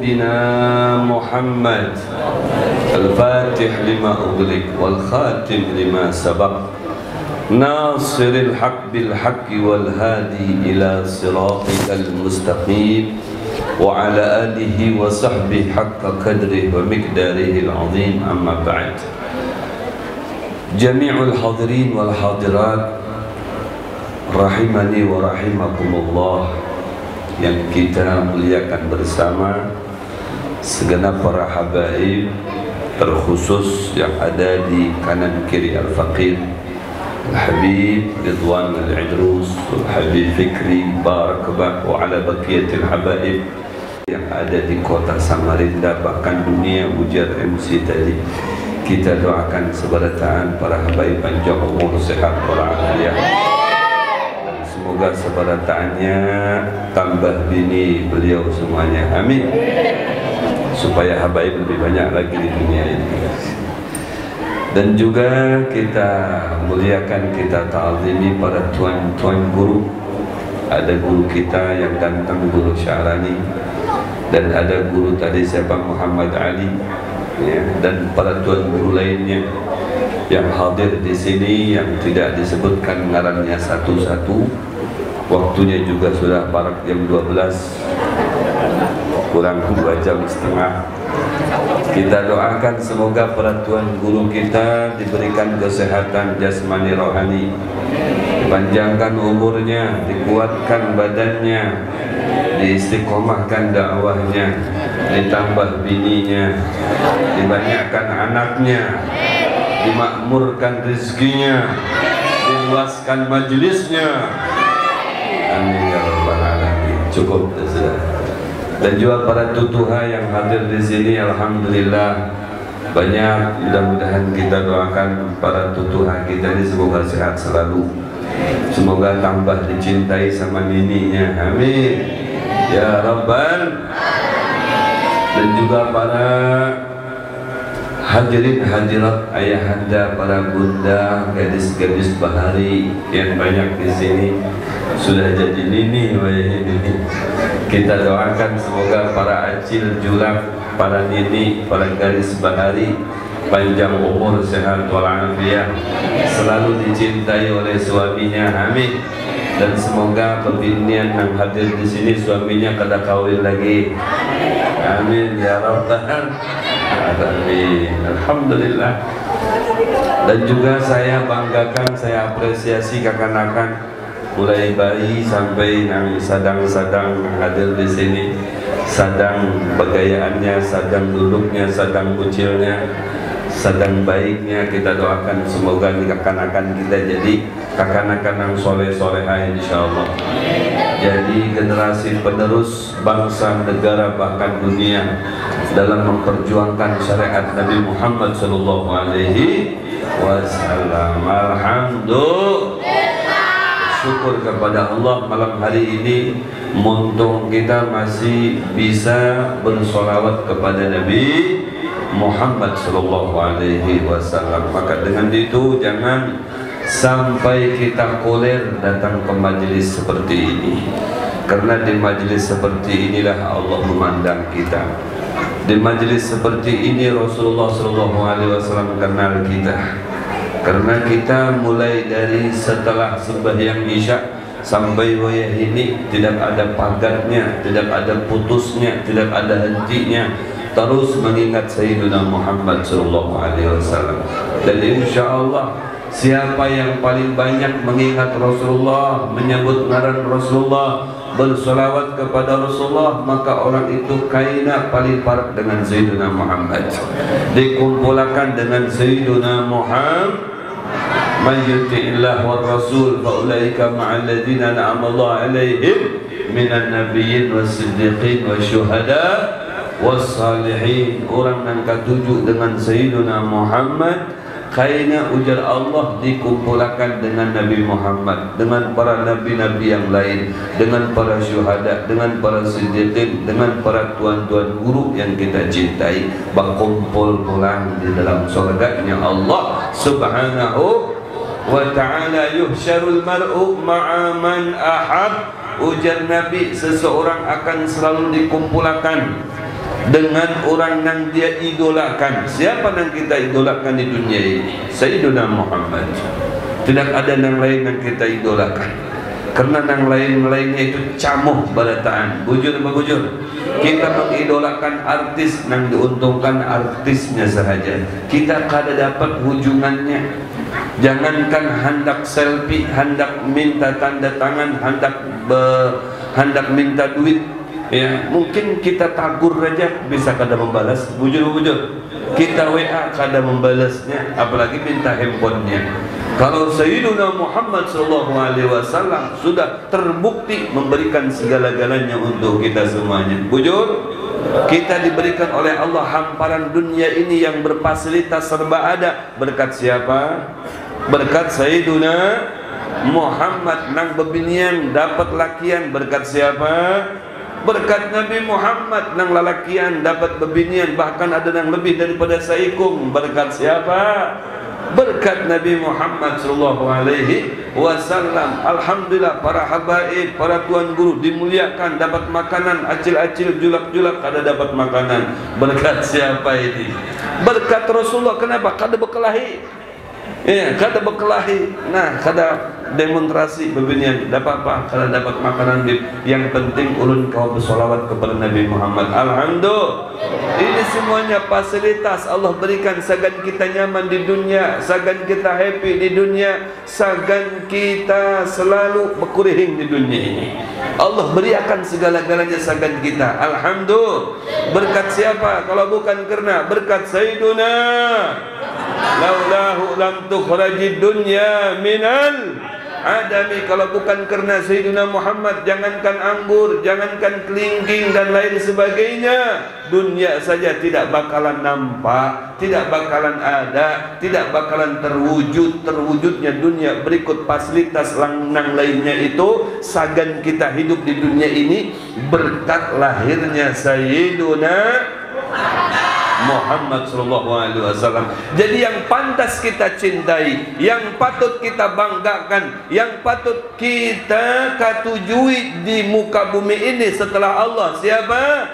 سيدنا محمد الفاتح لما أغلق والخاتم لما سبق ناصر الحق بالحق والهادي إلى صراطك المستقيم وعلى آله وصحبه حق قدره ومقداره العظيم. أما بعد، جميع الحاضرين والحاضرات rahimani wa rahimakumullah, yang kita muliakan bersama, segenap para habaib, terkhusus yang ada di kanan kiri Al-Faqir Al-Habib Ridwan Al-Idrus Al-Habib Fikri Barakabah wa ala baqiyatil habaib yang ada di kota Samarinda, bahkan dunia. Ujar MC tadi, kita doakan seberataan para habaib panjang umur, sehat walafiat. Semoga seberataannya tambah bini beliau semuanya, amin. Supaya habaib lebih banyak lagi di dunia ini. Dan juga kita muliakan, kita ta'zimi para tuan-tuan guru. Ada guru kita yang ganteng, Guru Syahrani, dan ada guru tadi siapa, Muhammad Ali, ya, dan para tuan guru lainnya yang hadir di sini, yang tidak disebutkan ngarannya satu-satu. Waktunya juga sudah barak jam 12, kurang 2 jam setengah. Kita doakan semoga para tuan guru kita diberikan kesehatan jasmani rohani, dipanjangkan umurnya, dikuatkan badannya, diistiqomahkan dakwahnya, ditambah bininya, dibanyakkan anaknya, dimakmurkan rezekinya, diluaskan majelisnya. Amin ya rabbal alamin. Cukup sudah. Dan juga para tutuha yang hadir di sini, alhamdulillah banyak. Mudah-mudahan kita doakan para tutuha kita ini semoga sehat selalu, semoga tambah dicintai sama nininya, amin ya rabbal. Dan juga para hadirin hadirat ayahanda, para bunda, gadis-gadis bahari yang banyak di sini sudah jadi nini ini. Kita doakan semoga para acil julak, para nini, para gadis bahari panjang umur, sehat walafiat, selalu dicintai oleh suaminya, amin. Dan semoga pembinian yang hadir di sini suaminya kada kawin lagi, amin ya rabbal alamin. Alhamdulillah. Dan juga saya banggakan, saya apresiasi kakak-kakak, mulai bayi sampai yang sadang-sadang hadir di sini, sadang begayaannya, sadang duduknya, sadang kucilnya, sadang baiknya. Kita doakan semoga kakak-kakak kita jadi kakak-kakak yang soleh-solehah insyaallah, jadi generasi penerus bangsa, negara, bahkan dunia dalam memperjuangkan syariat Nabi Muhammad sallallahu alaihi wasallam. Alhamdulillah, syukur kepada Allah malam hari ini muntung kita masih bisa bersolawat kepada Nabi Muhammad sallallahu alaihi wasallam. Maka dengan itu jangan sampai kita koler datang ke majelis seperti ini, karena di majelis seperti inilah Allah memandang kita. Di majelis seperti ini Rasulullah sallallahu alaihi wasallam kenal kita, karena kita mulai dari setelah sembahyang isya sampai wayah ini tidak ada pagarnya, tidak ada putusnya, tidak ada hentinya, terus mengingat Sayyidina Muhammad sallallahu alaihi wasallam. Dan insyaallah siapa yang paling banyak mengingat Rasulullah, menyebut ngaran Rasulullah, bersolawat kepada Rasulullah, maka orang itu kaina paling parah dengan Sayyidina Muhammad, dikumpulkan dengan Sayyidina Muhammad. Man yuti'illah wa rasul fa ulaika ma'al ladzina an'ama Allah 'alaihim minan nabiyyin was-siddiqin wasyuhada was-salihin. Orang yang ketujuh dengan Sayyidina Muhammad, kaina ujar Allah dikumpulkan dengan Nabi Muhammad, dengan para nabi-nabi yang lain, dengan para syuhada, dengan para siddiqin, dengan para tuan-tuan guru yang kita cintai, berkumpul pulang di dalam surganya Allah subhanahu wa ta'ala. Yuhsyarul mar'u ma'a man ahab. Ujar Nabi, seseorang akan selalu dikumpulkan dengan orang yang dia idolakan. Siapa yang kita idolakan di dunia ini? Sayyiduna Muhammad. Tidak ada yang lain yang kita idolakan, karena yang lain-lainnya itu camuh balataan. Bujur apa bujur? Kita mengidolakan artis, yang diuntungkan artisnya sahaja. Kita kada dapat hujungannya. Jangankan hendak selfie, hendak minta tanda tangan, hendak minta duit, ya mungkin kita tagur aja bisa kada membalas. Bujur. Kita WA kada membalasnya, apalagi minta handphonenya. Kalau Sayyiduna Muhammad SAW sudah terbukti memberikan segala-galanya untuk kita semuanya. Bujur, kita diberikan oleh Allah hamparan dunia ini yang berfasilitas serba ada. Berkat siapa? Berkat Sayyiduna Muhammad. Nang bebinian dapat lakian. Berkat siapa? Berkat Nabi Muhammad. Nang lalakian dapat bebinian, bahkan ada yang lebih daripada saikung. Berkat siapa? Berkat Nabi Muhammad sallallahu alaihi wasallam. Alhamdulillah, para habaib, para tuan guru dimuliakan, dapat makanan, acil-acil, julak-julak kada dapat makanan. Berkat siapa ini? Berkat Rasulullah. Kenapa? Kada berkelahi. Ya, kada berkelahi. Nah, kada demonstrasi beginian, dapat apa? Kada dapat makanan. Yang penting ulun kau bersolawat kepada Nabi Muhammad. Alhamdulillah. Ini semuanya fasilitas Allah berikan. Sagan kita nyaman di dunia, sagan kita happy di dunia, sagan kita selalu berkurihing di dunia ini. Allah berikan segala-galanya sagan kita. Alhamdulillah. Berkat siapa? Kalau bukan karena berkat Sayyiduna, laulahu lam tukhrajid dunya minal adami. Kalau bukan karena Sayyidina Muhammad, jangankan anggur, jangankan kelingking dan lain sebagainya, dunia saja tidak bakalan nampak, tidak bakalan ada, tidak bakalan terwujud. Terwujudnya dunia berikut fasilitas lanang lainnya itu sagan kita hidup di dunia ini berkat lahirnya Sayyiduna Muhammad sallallahu alaihi wasallam. Jadi yang pantas kita cintai, yang patut kita banggakan, yang patut kita katujui di muka bumi ini setelah Allah, siapa?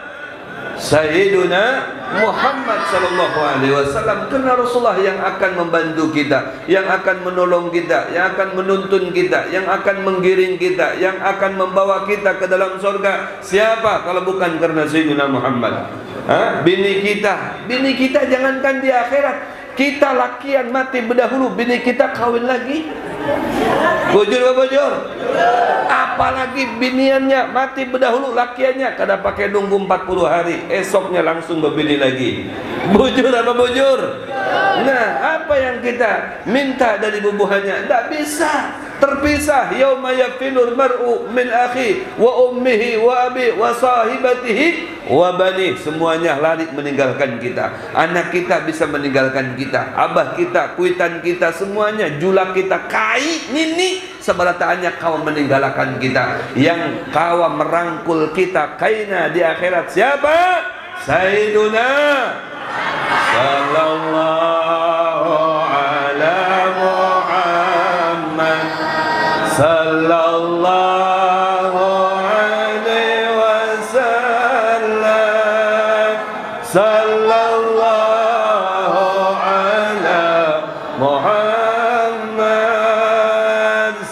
Sayyiduna Muhammad sallallahu alaihi wasallam. Karena Rasulullah yang akan membantu kita, yang akan menolong kita, yang akan menuntun kita, yang akan menggiring kita, yang akan membawa kita ke dalam surga. Siapa kalau bukan karena Sayyidina Muhammad? Bini kita jangankan di akhirat, kita lakian mati berdahulu, bini kita kawin lagi. Bujur apa bujur? Apalagi biniannya mati berdahulu, lakiannya kada pakai nunggu 40 hari, esoknya langsung berbini lagi. Bujur apa bujur? Nah, apa yang kita minta dari bubuhannya? Tak bisa terpisah. Yauma yafilul mar'u min akhi wa ummihi wa abi wa sahibatihi wa bani. Semuanya lari meninggalkan kita. Anak kita bisa meninggalkan kita, abah kita, kuitan kita, semuanya, julak kita, kai, nini, sebarataannya kau meninggalkan kita. Yang kau merangkul kita kaina di akhirat siapa? Sayyiduna sallallahu ala Muhammad sallallahu alaihi wasallam, sallallahu ala Muhammad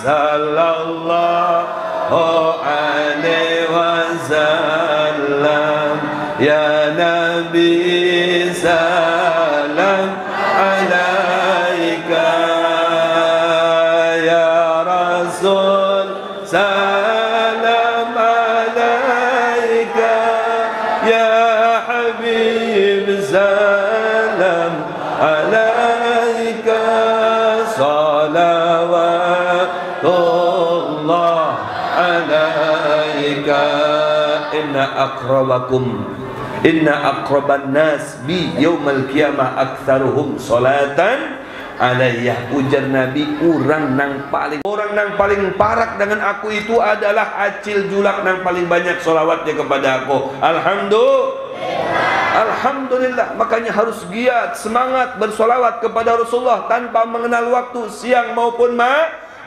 sallallahu alaihi wasallam. Ya Nabi salam alaika, ya Rasul salam alaika, ya Habib salam alaika, salawatullah alaika. Inna akraban nas bi yaumal qiyamah aktsaruhum salatan alayya. Ujar Nabi, orang nang paling parak dengan aku itu adalah acil julak nang paling banyak solawatnya kepada aku. Alhamdulillah. Makanya harus giat, semangat bersolawat kepada Rasulullah tanpa mengenal waktu, siang maupun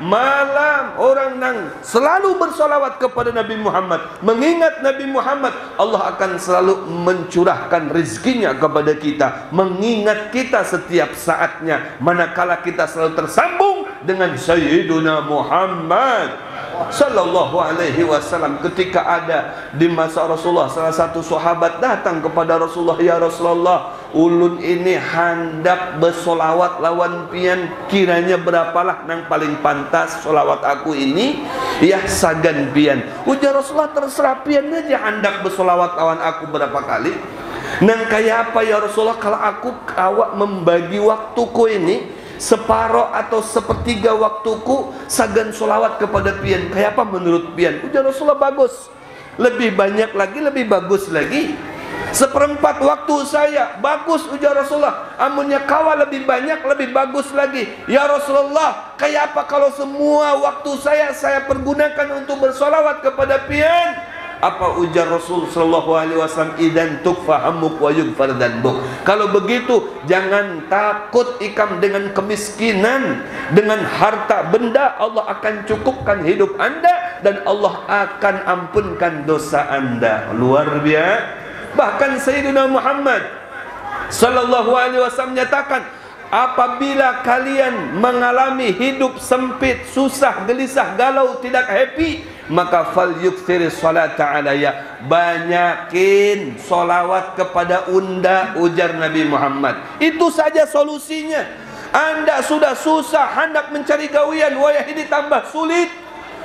malam orang yang selalu bersolawat kepada Nabi Muhammad, mengingat Nabi Muhammad, Allah akan selalu mencurahkan rizkinya kepada kita, mengingat kita setiap saatnya, manakala kita selalu tersambung dengan Sayyiduna Muhammad Sallallahu alaihi wasallam. Ketika ada di masa Rasulullah, salah satu sahabat datang kepada Rasulullah, ya Rasulullah, ulun ini hendak bersolawat lawan pian, kiranya berapalah nang paling pantas solawat aku ini? Ya sagan pian. Ujar Rasulullah, terserah pian aja hendak bersolawat lawan aku berapa kali. Nang kayak apa ya Rasulullah, kalau aku awak membagi waktuku ini, separuh atau sepertiga waktuku sagan solawat kepada pian, kayak apa menurut pian? Ujar Rasulullah, bagus. Lebih banyak lagi, lebih bagus lagi. Seperempat waktu saya, bagus. Ujar Rasulullah, amunnya kawa lebih banyak, lebih bagus lagi. Ya Rasulullah, kayak apa kalau semua waktu saya pergunakan untuk bersolawat kepada pian? Apa ujar Rasul sallallahu alaihi wasallam, idan tukfa hammuk wa yughfar dzanbuk. Kalau begitu jangan takut ikam dengan kemiskinan, dengan harta benda Allah akan cukupkan hidup Anda dan Allah akan ampunkan dosa Anda. Luar biasa. Bahkan Sayyidina Muhammad sallallahu alaihi wasallam menyatakan, apabila kalian mengalami hidup sempit, susah, gelisah, galau, tidak happy, maka fal yukthir salata alayya, banyakin solawat kepada unda, ujar Nabi Muhammad. Itu saja solusinya. Anda sudah susah hendak mencari gawian, wayah ini tambah sulit,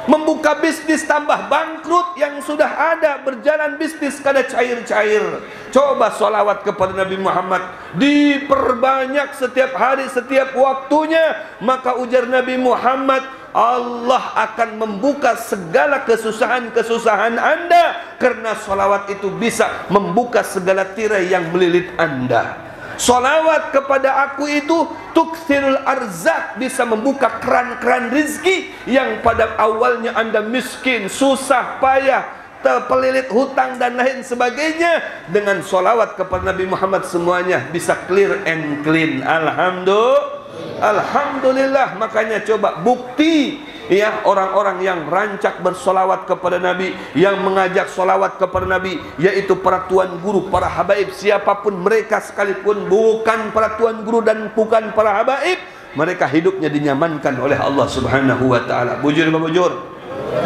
membuka bisnis tambah bangkrut, yang sudah ada berjalan bisnis kada cair-cair. Coba solawat kepada Nabi Muhammad, diperbanyak setiap hari, setiap waktunya, maka ujar Nabi Muhammad, Allah akan membuka segala kesusahan-kesusahan Anda, karena solawat itu bisa membuka segala tirai yang melilit Anda. Solawat kepada aku itu tukthirul arzak, bisa membuka keran-keran rizki yang pada awalnya Anda miskin, susah, payah, terpelilit hutang dan lain sebagainya. Dengan solawat kepada Nabi Muhammad semuanya bisa clear and clean. Alhamdulillah. Makanya coba bukti ya, orang-orang yang rancak bersolawat kepada Nabi, yang mengajak solawat kepada Nabi, yaitu para tuan guru, para habaib, siapapun mereka sekalipun, bukan para tuan guru dan bukan para habaib, mereka hidupnya dinyamankan oleh Allah Subhanahu wa taala. Bujur apa bujur?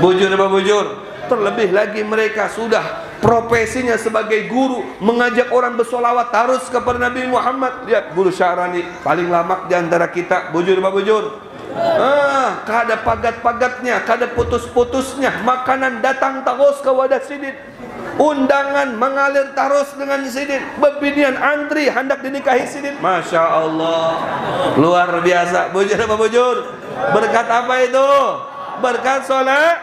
Bujur apa bujur? Terlebih lagi mereka sudah profesinya sebagai guru, mengajak orang bersolawat harus kepada Nabi Muhammad. Lihat Guru Syarani, paling lama di antara kita. Bujur apa bujur? Kada pagat-pagatnya, kada putus-putusnya. Makanan datang terus ke wadah sidin, undangan mengalir terus dengan sidin, bebinian antri hendak dinikahi sidin. Masya Allah, luar biasa. Bujur apa bujur? Berkat apa itu? Berkat sholat,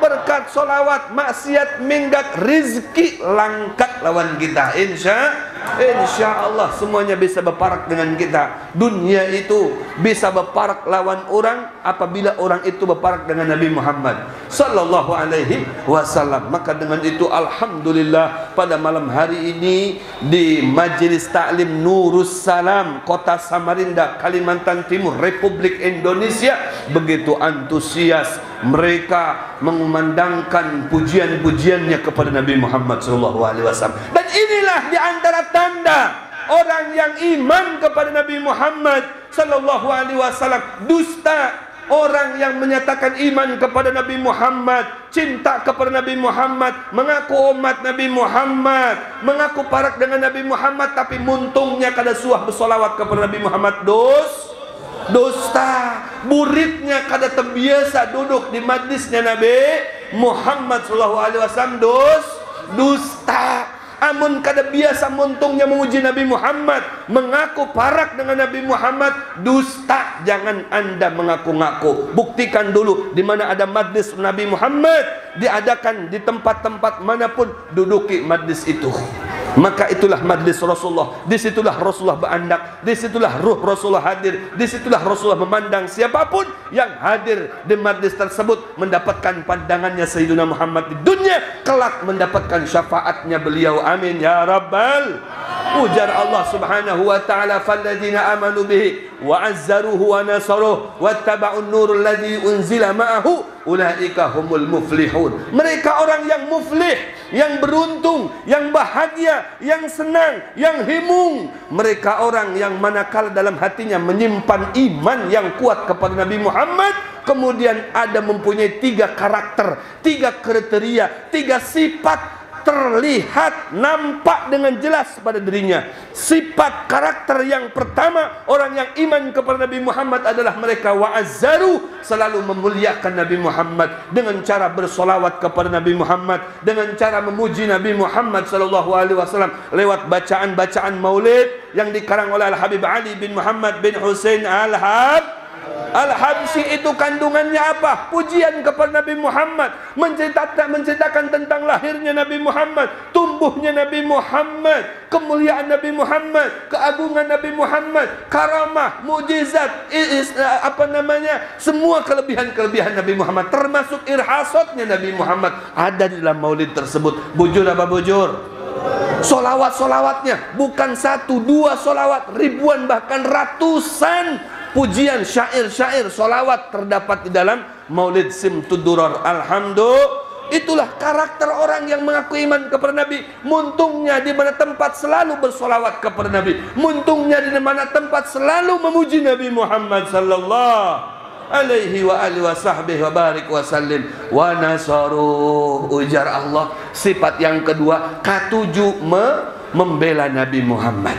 berkat solawat. Maksiat minggat, rizki langkat lawan kita. Insya Allah semuanya bisa berparak dengan kita. Dunia itu bisa berparak lawan orang apabila orang itu berparak dengan Nabi Muhammad sallallahu alaihi wasallam. Maka dengan itu alhamdulillah pada malam hari ini di Majelis Ta'lim Nurus Salam, Kota Samarinda, Kalimantan Timur, Republik Indonesia, begitu antusias mereka mengumandangkan pujian-pujiannya kepada Nabi Muhammad sallallahu alaihi wasallam. Dan inilah di antara tanda orang yang iman kepada Nabi Muhammad sallallahu alaihi wasallam dusta. Orang yang menyatakan iman kepada Nabi Muhammad, cinta kepada Nabi Muhammad, mengaku umat Nabi Muhammad, mengaku parak dengan Nabi Muhammad, tapi muntungnya kada suah bersolawat kepada Nabi Muhammad, dusta. Muridnya kada terbiasa duduk di majlisnya Nabi Muhammad sallallahu alaihi wasallam, dusta. Amun kada biasa muntungnya memuji Nabi Muhammad, mengaku parak dengan Nabi Muhammad, dusta. Jangan Anda mengaku-ngaku. Buktikan dulu di mana ada majlis Nabi Muhammad, diadakan di tempat-tempat manapun, duduki majlis itu. Maka itulah majlis Rasulullah. Disitulah Rasulullah berandak, disitulah ruh Rasulullah hadir, disitulah Rasulullah memandang siapapun yang hadir di majlis tersebut mendapatkan pandangannya Sayyidina Muhammad di dunia, kelak mendapatkan syafaatnya beliau. Amin ya rabbal Ujar Allah Subhanahu wa taala, "Falladzina amanu bihi wa 'azzaruhu wa nasaruhu wattaba'un nurul ladzi unzila ma'ahu ulaika humul muflihun." Mereka orang yang muflih, yang beruntung, yang bahagia, yang senang, yang himung. Mereka orang yang manakala dalam hatinya menyimpan iman yang kuat kepada Nabi Muhammad, kemudian ada mempunyai 3 karakter, 3 kriteria, 3 sifat terlihat, nampak dengan jelas pada dirinya. Sifat karakter yang pertama, orang yang iman kepada Nabi Muhammad adalah mereka wa'azzaru, selalu memuliakan Nabi Muhammad dengan cara bersolawat kepada Nabi Muhammad, dengan cara memuji Nabi Muhammad SAW lewat bacaan-bacaan maulid yang dikarang oleh Al-Habib Ali bin Muhammad bin Hussein Al-Habsyi. Itu kandungannya apa? Pujian kepada Nabi Muhammad, menceritakan tentang lahirnya Nabi Muhammad, tumbuhnya Nabi Muhammad, kemuliaan Nabi Muhammad, keagungan Nabi Muhammad, karamah, mukjizat, semua kelebihan-kelebihan Nabi Muhammad, termasuk irhasatnya Nabi Muhammad ada di dalam maulid tersebut. Bujur apa bujur? Solawat-solawatnya bukan 1, 2 solawat, ribuan bahkan ratusan pujian, syair-syair, solawat terdapat di dalam maulid Simtud Durar. Alhamdulillah. Itulah karakter orang yang mengaku iman kepada Nabi. Muntungnya di mana tempat selalu bersolawat kepada Nabi. Muntungnya di mana tempat selalu memuji Nabi Muhammad sallallahu alaihi wa alihi wa sahbihi wa barik wa sallim wa nasaruh. Ujar Allah, sifat yang kedua, K7 membela Nabi Muhammad.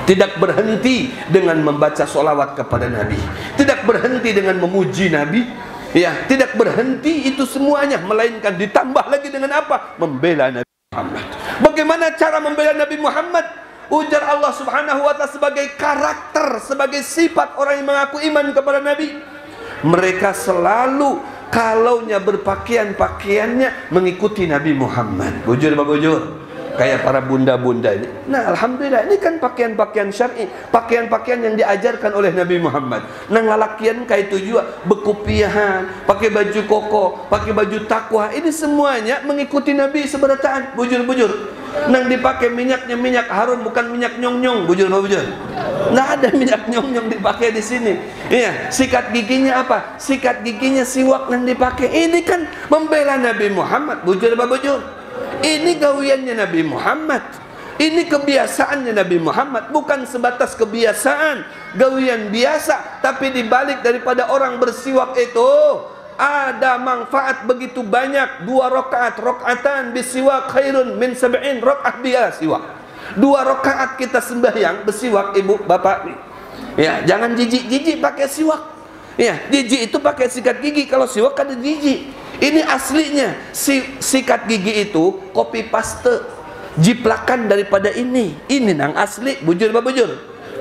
Tidak berhenti dengan membaca solawat kepada Nabi, tidak berhenti dengan memuji Nabi, ya, tidak berhenti itu semuanya, melainkan ditambah lagi dengan apa? Membela Nabi Muhammad. Bagaimana cara membela Nabi Muhammad? Ujar Allah Subhanahu wa ta'ala sebagai karakter, sebagai sifat orang yang mengaku iman kepada Nabi. Mereka selalu kalaunya berpakaian, pakaiannya mengikuti Nabi Muhammad. Bujur apa bujur? Kayak para bunda-bunda ini. Nah, alhamdulillah, ini kan pakaian-pakaian syar'i, pakaian-pakaian yang diajarkan oleh Nabi Muhammad. Nang lalakian kayak itu juga bekupiahan, pakai baju koko, pakai baju takwa. Ini semuanya mengikuti Nabi seberataan. Bujur-bujur. Nang dipakai minyaknya minyak harum, bukan minyak nyong-nyong. Bujur apa bujur? Nah, ada minyak nyong-nyong dipakai di sini. Iya, sikat giginya apa? Sikat giginya siwak nang dipakai. Ini kan membela Nabi Muhammad. Bujur apa bujur? Ini gawiannya Nabi Muhammad. Ini kebiasaannya Nabi Muhammad. Bukan sebatas kebiasaan, gawian biasa, tapi dibalik daripada orang bersiwak itu ada manfaat begitu banyak. 2 rakaat, rakaatan bisiwak khairun min 70 rakaat bila siwak. 2 rakaat kita sembahyang bersiwak, ibu bapak. Ya, jangan jijik-jijik pakai siwak. Ya, jijik itu pakai sikat gigi, kalau siwak ada jijik. Ini aslinya, sikat gigi itu copy paste, jiplakan daripada ini. Ini nang asli, bujur apa bujur?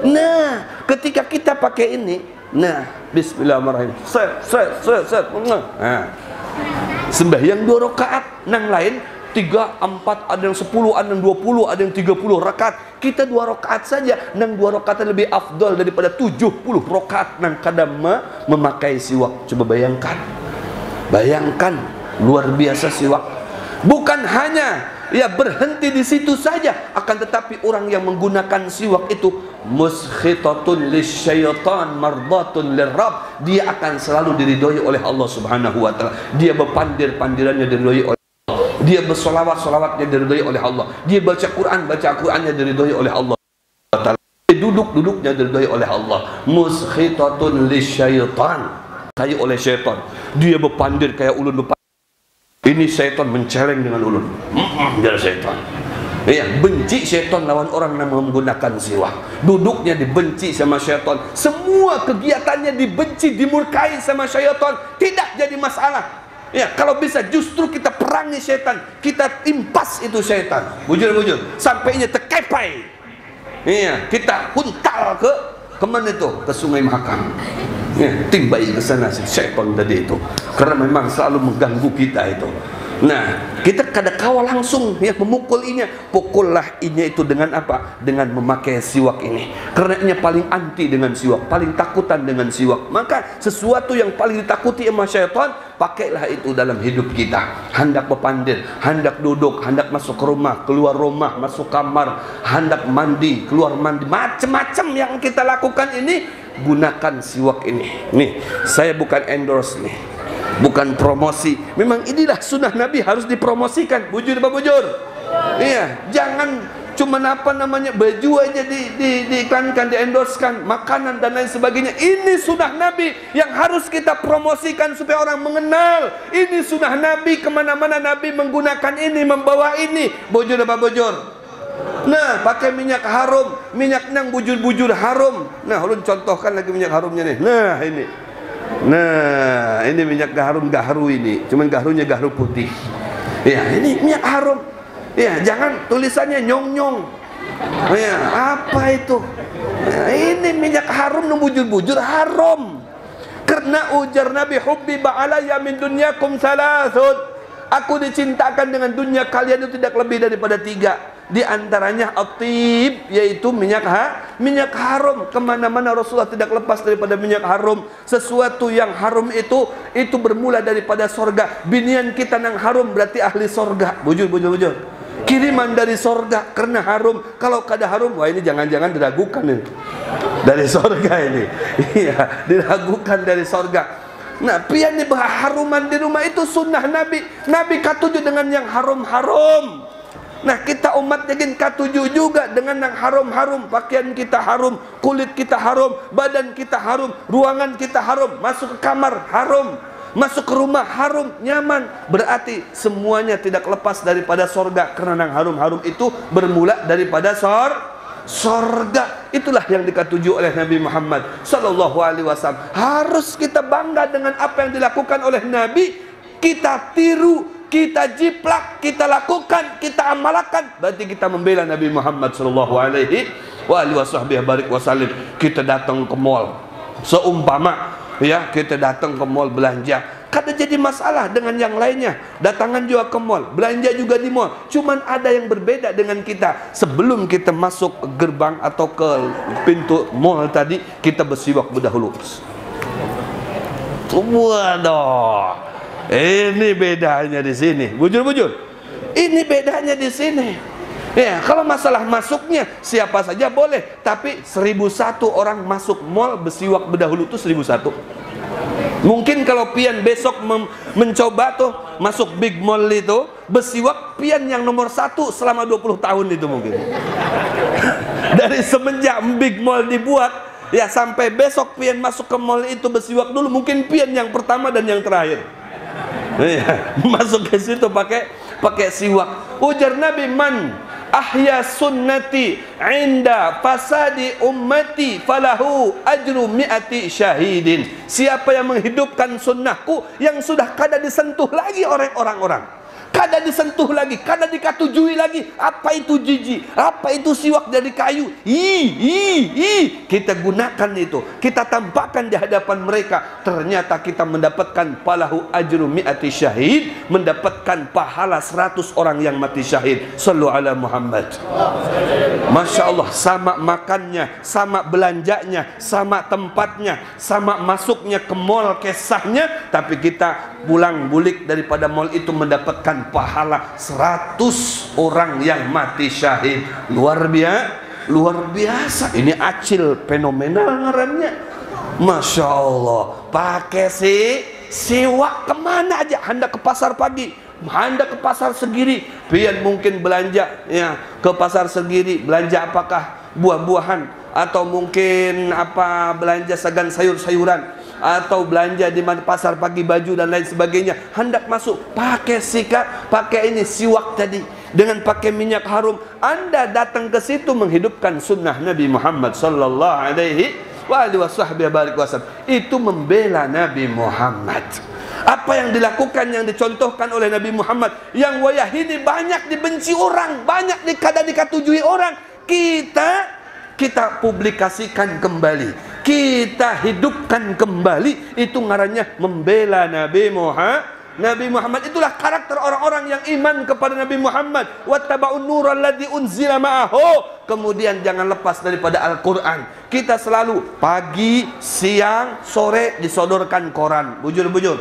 Nah, ketika kita pakai ini, nah, bismillahirrahmanirrahim. Set. Nah. Sembahyang 2 rakaat, nang lain 3, 4, ada yang 10, ada yang 20, ada yang 30 rakaat. Kita 2 rakaat saja, nang 2 rakaat lebih afdal daripada 70 rakaat nang kadang memakai siwak. Coba bayangkan luar biasa siwak. Bukan hanya ya berhenti di situ saja, akan tetapi orang yang menggunakan siwak itu muskhitatun lisyaitan mardatun lirrabb, dia akan selalu diridhoi oleh Allah Subhanahu wa taala. Dia berpandir-pandirannya diridhoi oleh Allah. Dia bersolawat-solawatnya diridhoi oleh Allah. Dia baca Qur'annya diridhoi oleh Allah taala. Duduk-duduknya diridhoi oleh Allah. Muskhitatun lisyaitan, kayak oleh syaitan. Dia berpandir kayak ulun berpandir. Ini syaitan menceleng dengan ulun. Dia syaitan. Ya, benci syaitan lawan orang yang menggunakan siwak. Duduknya dibenci sama syaitan. Semua kegiatannya dibenci, dimurkai sama syaitan. Tidak jadi masalah. Ya, kalau bisa justru kita perangi syaitan. Kita timpas itu syaitan. Bujur-bujur. Sampainya terkepai. Iya, kita huntal ke mana itu? Ke Sungai Mahakam. Ya, timbai ke sana si syaitan tadi itu. Karena memang selalu mengganggu kita itu. Nah, kita kada kawal langsung ya memukul inya. Pukullah inya itu dengan apa? Dengan memakai siwak ini. Karena inya paling anti dengan siwak, paling takutan dengan siwak. Maka sesuatu yang paling ditakuti sama syaitan, pakailah itu dalam hidup kita. Hendak berpandir, hendak duduk, hendak masuk ke rumah, keluar rumah, masuk kamar, hendak mandi, keluar mandi, macam-macam yang kita lakukan ini, gunakan siwak ini. Nih, saya bukan endorse nih, bukan promosi. Memang inilah sunnah Nabi, harus dipromosikan. Bujur apa bujur? Iya, jangan cuma apa namanya baju aja diiklankan, diendorsekan, makanan dan lain sebagainya. Ini sunnah Nabi yang harus kita promosikan supaya orang mengenal. Ini sunnah Nabi, kemana-mana Nabi menggunakan ini, membawa ini. Bujur apa bujur? Nah, pakai minyak harum, minyak nang bujur-bujur harum. Nah, ulun contohkan lagi minyak harumnya nih. Nah, ini. Nah, ini minyak gaharu ini. Cuman gaharunya gaharu putih. Ya, ini minyak harum. Ya, jangan tulisannya nyong-nyong. Ya, apa itu? Ya, ini minyak harum nu bujur-bujur harum. Karena ujar Nabi, hubbiba alayya min dunyakum salasun. Aku dicintakan dengan dunia kalian itu tidak lebih daripada 3. Di antaranya at-tib, yaitu minyak harum. Kemana-mana Rasulullah tidak lepas daripada minyak harum. Sesuatu yang harum itu bermula daripada sorga. Binian kita nang harum berarti ahli sorga. Bujur. Kiriman dari sorga karena harum. Kalau kada harum, wah ini jangan-jangan diragukan ini dari sorga ini. Iya, diragukan dari sorga. Nah, pian ni haruman di rumah itu sunnah Nabi. Nabi katuju dengan yang harum-harum. Nah, kita umat yakin katuju juga dengan yang harum-harum. Pakaian kita harum, kulit kita harum, badan kita harum, ruangan kita harum, masuk ke kamar harum, masuk ke rumah harum, nyaman. Berarti semuanya tidak lepas daripada sorga. Karena yang harum-harum itu bermula daripada sorga. Itulah yang dikatuju oleh Nabi Muhammad sallallahu alaihi wasallam. Harus kita bangga dengan apa yang dilakukan oleh Nabi. Kita tiru, kita jiplak, kita lakukan, kita amalkan. Berarti kita membela Nabi Muhammad sallallahu alaihi wasallam. Kita datang ke mall, seumpama ya kita datang ke mall belanja, kada jadi masalah dengan yang lainnya. Datangan juga ke mall, belanja juga di mall. Cuman ada yang berbeda dengan kita. Sebelum kita masuk gerbang atau ke pintu mall tadi, kita bersiwak dahulu. Waduh, ini bedanya di sini. Bujur. Ini bedanya di sini. Ya, kalau masalah masuknya siapa saja boleh, tapi 1001 orang masuk mall bersiwak dahulu itu 1001. Mungkin kalau pian besok mencoba tuh masuk big mall itu bersiwak, pian yang nomor 1 selama 20 tahun itu mungkin. Dari semenjak big mall dibuat ya sampai besok pian masuk ke mall itu bersiwak dulu, mungkin pian yang pertama dan yang terakhir. Ya, masuk ke situ pakai siwak. Ujar Nabi, man ahya sunnati inda fasadi ummati falahu ajru mi'ati syahidin. Siapa yang menghidupkan sunnahku yang sudah kada disentuh lagi oleh orang-orang, kada disentuh lagi, kada dikatujui lagi. Apa itu jiji? Apa itu siwak dari kayu? Kita gunakan itu, kita tampakkan di hadapan mereka. Ternyata kita mendapatkan palahu ajru mi'ati syahid, mendapatkan pahala 100 orang yang mati syahid. Sallu ala Muhammad. Masya Allah, sama makannya, sama belanjanya, sama tempatnya, sama masuknya ke mall, kesahnya, tapi kita pulang bulik daripada mall itu mendapatkan pahala 100 orang yang mati syahid. Luar biasa. Ini acil fenomenal ngarannya. Masya Allah. Pakai siwak kemana aja. Hendak ke pasar pagi, hendak ke pasar Segiri, pian mungkin belanja ya ke pasar Segiri, belanja apakah buah-buahan atau mungkin apa belanja segan sayur-sayuran, atau belanja di mana pasar pagi baju dan lain sebagainya, hendak masuk pakai sikat, pakai ini siwak tadi dengan pakai minyak harum. Anda datang ke situ menghidupkan sunnah Nabi Muhammad sallallahu alaihi wasallam. Itu membela Nabi Muhammad. Apa yang dilakukan, yang dicontohkan oleh Nabi Muhammad, yang wayah ini banyak dibenci orang, banyak kada dikatujui orang, kita publikasikan kembali, kita hidupkan kembali. Itu ngarannya membela Nabi Nabi Muhammad. Itulah karakter orang-orang yang iman kepada Nabi Muhammad. Wattaba'un nural ladzi unzila ma'ahu. Kemudian jangan lepas daripada Al-Quran. Kita selalu pagi, siang, sore disodorkan koran. Bujur-bujur,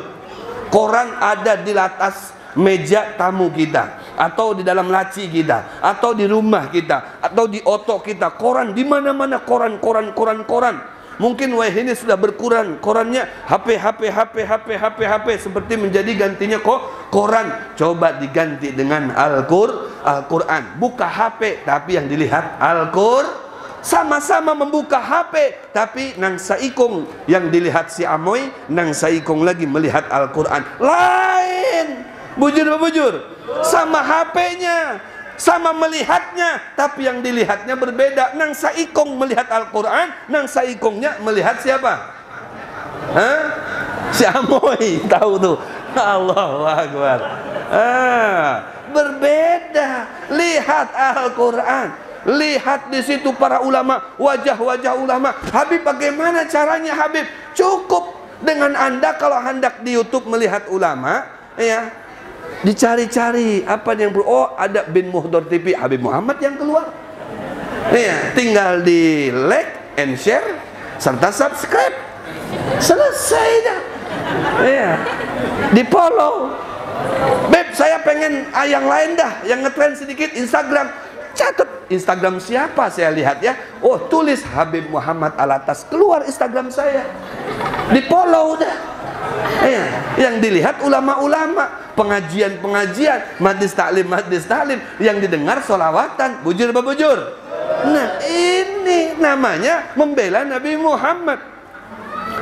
koran ada di atas meja tamu kita, atau di dalam laci kita, atau di rumah kita, atau di otok kita. Koran di mana-mana, koran. Mungkin ini sudah berkurang korannya, HP seperti menjadi gantinya kok koran. Coba diganti dengan Al-Quran. Buka HP tapi yang dilihat Al-Quran. Sama-sama membuka HP tapi nang saikong yang dilihat si Amoy, nang saikong lagi melihat Al-Quran. Lain. Bujur. Sama HP-nya, sama melihatnya, tapi yang dilihatnya berbeda. Nang saikong melihat Al-Quran, nang saikongnya melihat siapa? Si Amoy. Tahu tuh. Allahu Akbar. Berbeda. Lihat Al-Quran, lihat di situ para ulama, wajah-wajah ulama. Habib, bagaimana caranya Habib? Cukup dengan Anda kalau hendak di YouTube melihat ulama, ya, dicari-cari apa yang ada bin Muhdor TV, Habib Muhammad yang keluar. Ya, tinggal di like and share serta subscribe. Selesai dah. Ya, di follow. Beb, saya pengen yang lain dah, yang ngetrend sedikit Instagram. Catat Instagram siapa, saya lihat ya. Oh, tulis Habib Muhammad Alatas, keluar Instagram saya. Di follow dah. Ya, yang dilihat ulama-ulama, pengajian-pengajian, majlis taklim, yang didengar solawatan. Bujur apa bujur? Nah, ini namanya membela Nabi Muhammad,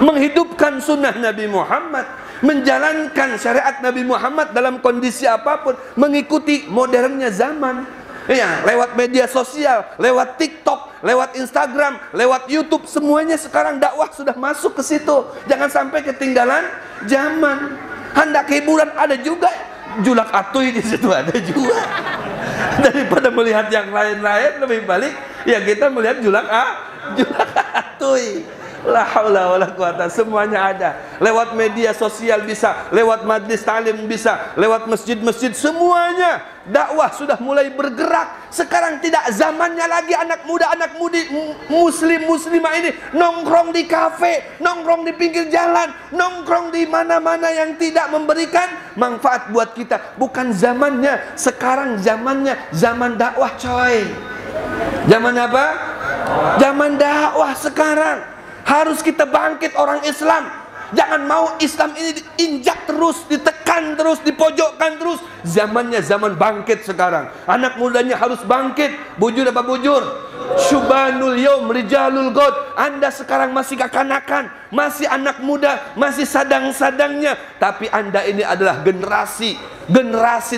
menghidupkan sunnah Nabi Muhammad, menjalankan syariat Nabi Muhammad dalam kondisi apapun, mengikuti modernnya zaman. Ya, lewat media sosial, lewat TikTok, lewat Instagram, lewat YouTube, semuanya sekarang dakwah sudah masuk ke situ. Jangan sampai ketinggalan zaman. Hendak hiburan ada juga, julak atuy di situ ada juga. Daripada melihat yang lain-lain, lebih balik ya kita melihat julak atuy. La haula wala quwata, semuanya ada. Lewat media sosial bisa, lewat majlis taklim bisa, lewat masjid-masjid, semuanya dakwah sudah mulai bergerak. Sekarang tidak zamannya lagi anak muda, anak mudi, muslimah ini nongkrong di kafe, nongkrong di pinggir jalan, nongkrong di mana-mana yang tidak memberikan manfaat buat kita. Bukan zamannya. Sekarang zamannya zaman dakwah, coy. Zaman apa? Zaman dakwah sekarang. Harus kita bangkit orang Islam. Jangan mau Islam ini diinjak terus, ditekan terus, dipojokkan terus. Zamannya zaman bangkit sekarang. Anak mudanya harus bangkit. Bujur apa bujur? Syubanul yaum rijalul god. Anda sekarang masih kekanakan, masih anak muda, masih sadang-sadangnya. Tapi Anda ini adalah generasi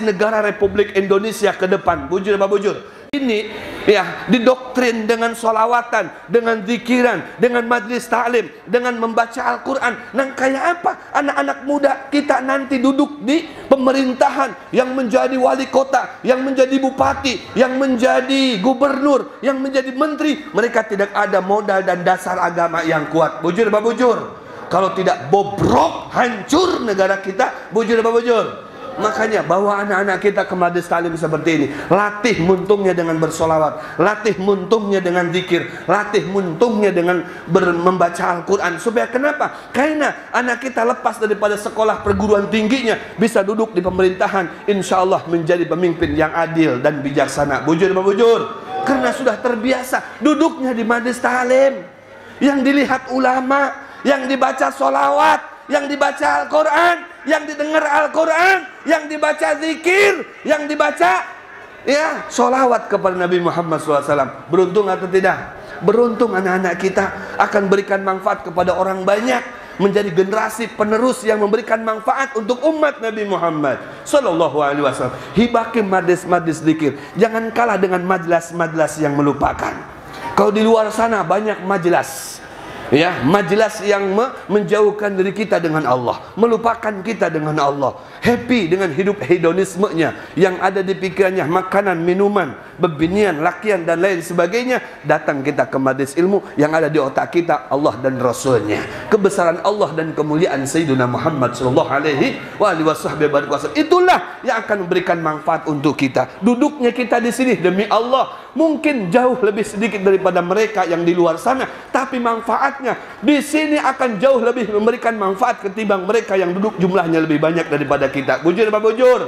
negara Republik Indonesia ke depan. Bujur apa bujur? Ini ya didoktrin dengan sholawatan, dengan zikiran, dengan majlis taklim, dengan membaca Al-Quran. Nah, kayak apa anak-anak muda kita nanti duduk di pemerintahan, yang menjadi wali kota, yang menjadi bupati, yang menjadi gubernur, yang menjadi menteri. Mereka tidak ada modal dan dasar agama yang kuat. Bujur apa bujur? Kalau tidak bobrok, hancur negara kita. Bujur apa bujur? Makanya bawa anak-anak kita ke majlis taklim seperti ini. Latih muntungnya dengan bersolawat, latih muntungnya dengan zikir, latih muntungnya dengan membaca Al-Quran. Supaya kenapa? Karena anak kita lepas daripada sekolah perguruan tingginya, bisa duduk di pemerintahan, insya Allah menjadi pemimpin yang adil dan bijaksana. Bujur apa bujur? Karena sudah terbiasa duduknya di majlis taklim, yang dilihat ulama, yang dibaca solawat, yang dibaca Al-Quran, yang didengar Al-Quran, yang dibaca zikir, yang dibaca ya solawat kepada Nabi Muhammad SAW. Beruntung atau tidak? Beruntung anak-anak kita akan berikan manfaat kepada orang banyak, menjadi generasi penerus yang memberikan manfaat untuk umat Nabi Muhammad SAW. Hibakin majlis-majlis zikir, jangan kalah dengan majlis-majlis yang melupakan. Kalau di luar sana banyak majlis Ya, majelis yang menjauhkan diri kita dengan Allah, melupakan kita dengan Allah, happy dengan hidup hedonismenya yang ada di pikirannya, makanan, minuman, bebinian, lakian dan lain sebagainya. Datang kita ke majlis ilmu yang ada di otak kita Allah dan Rasulnya, kebesaran Allah dan kemuliaan Sayyidina Muhammad sallallahu alaihi wasallam. Itulah yang akan memberikan manfaat untuk kita. Duduknya kita di sini demi Allah mungkin jauh lebih sedikit daripada mereka yang di luar sana, tapi manfaatnya di sini akan jauh lebih memberikan manfaat ketimbang mereka yang duduk jumlahnya lebih banyak daripada kita. Bujur apa bujur?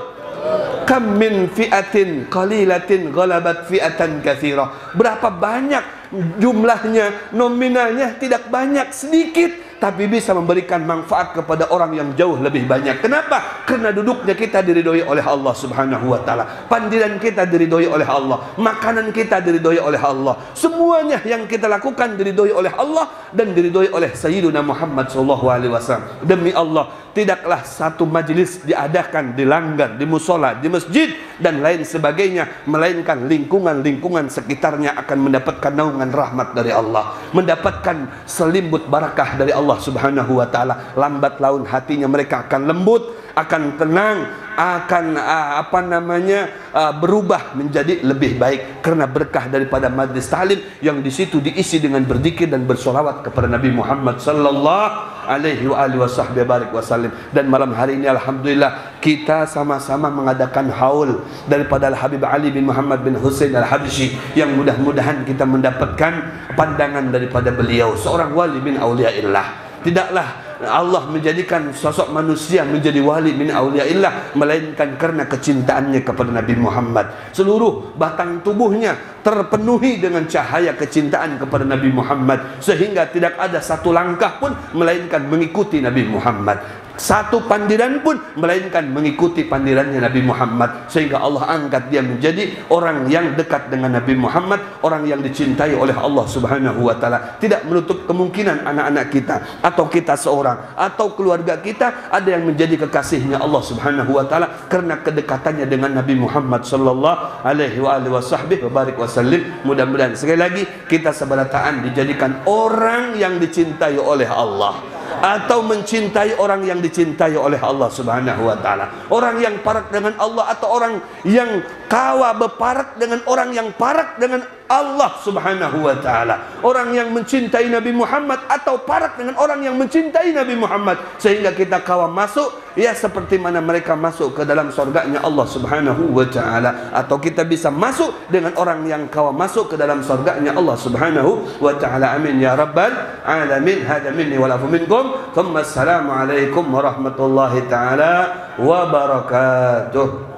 Kam min fi'atin qalilatin ghalabat fi'atan katsirah. Berapa banyak jumlahnya, nominalnya tidak banyak, sedikit, tapi bisa memberikan manfaat kepada orang yang jauh lebih banyak. Kenapa? Karena duduknya kita diridhoi oleh Allah Subhanahu wa taala. Pandiran kita diridhoi oleh Allah. Makanan kita diridhoi oleh Allah. Semuanya yang kita lakukan diridhoi oleh Allah dan diridhoi oleh Sayyidina Muhammad sallallahu alaihi wasallam. Demi Allah, tidaklah satu majlis diadakan di langgar, di musola, di masjid dan lain sebagainya, melainkan lingkungan-lingkungan sekitarnya akan mendapatkan naungan rahmat dari Allah, mendapatkan selimbut barakah dari Allah Subhanahu wa taala. Lambat laun hatinya mereka akan lembut, akan tenang, akan berubah menjadi lebih baik karena berkah daripada majlis taklim yang di situ diisi dengan berzikir dan bersolawat kepada Nabi Muhammad sallallahu alaihi wasallam. Dan malam hari ini alhamdulillah kita sama-sama mengadakan haul daripada Al-Habib Ali bin Muhammad bin Hussein Al-Habsyi yang mudah-mudahan kita mendapatkan pandangan daripada beliau, seorang wali min auliyaillah. Tidaklah Allah menjadikan sosok manusia menjadi wali min auliyaillah melainkan karena kecintaannya kepada Nabi Muhammad. Seluruh batang tubuhnya terpenuhi dengan cahaya kecintaan kepada Nabi Muhammad, sehingga tidak ada satu langkah pun melainkan mengikuti Nabi Muhammad, satu pandiran pun melainkan mengikuti pandirannya Nabi Muhammad, sehingga Allah angkat dia menjadi orang yang dekat dengan Nabi Muhammad, orang yang dicintai oleh Allah Subhanahu wa taala. Tidak menutup kemungkinan anak-anak kita atau kita seorang atau keluarga kita ada yang menjadi kekasihnya Allah Subhanahu wa taala karena kedekatannya dengan Nabi Muhammad sallallahu alaihi wasallam. Mudah-mudahan sekali lagi kita seberataan dijadikan orang yang dicintai oleh Allah atau mencintai orang yang dicintai oleh Allah Subhanahu wa taala. Orang yang parak dengan Allah atau orang yang kawa berparak dengan orang yang parak dengan Allah Subhanahu wa taala. Orang yang mencintai Nabi Muhammad atau parak dengan orang yang mencintai Nabi Muhammad, sehingga kita kawa masuk ya seperti mana mereka masuk ke dalam surganya Allah Subhanahu wa taala, atau kita bisa masuk dengan orang yang kawa masuk ke dalam surganya Allah Subhanahu wa taala. Amin ya rabbal alamin. Hada minni wa lakum minkum. Thumma assalamu alaikum warahmatullahi taala wabarakatuh.